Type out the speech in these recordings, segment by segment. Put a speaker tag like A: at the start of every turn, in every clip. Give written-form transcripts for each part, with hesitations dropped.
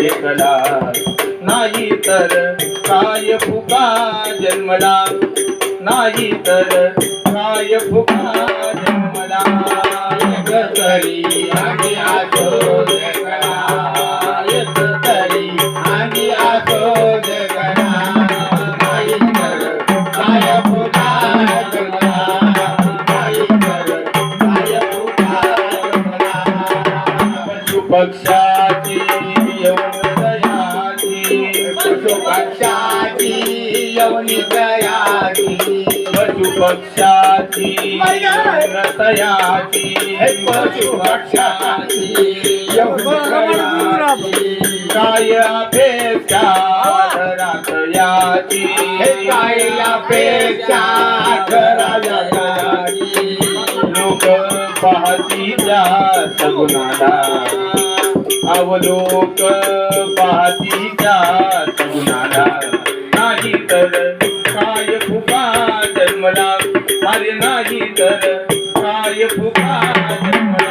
A: एकला नाही तर काय फुका जन्मला नाही तर काय फुका जन्मला एकतरी आम्ही आसो जगला एकतरी आम्ही आसो जगला नाही तर काय फुका जन्मला नाही तर काय फुका जन्मला पशुपक्षाची येऊन दयाची पशुपक्षाची येऊन दयाची पशुपक्षाची येऊन दयाची पशुपक्षाची येऊन दयाची काय अपेक्षा घरात याची काय अपेक्षा घरात याची लोक पाहती त्या सगुणाला अवलोक पाहती त्या सगुणाला नाही तर काय फुका जन्मला अरे नाही तर काय फुका जन्मला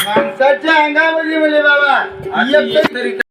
B: माणसाच्या अंगामध्ये बोले बाबा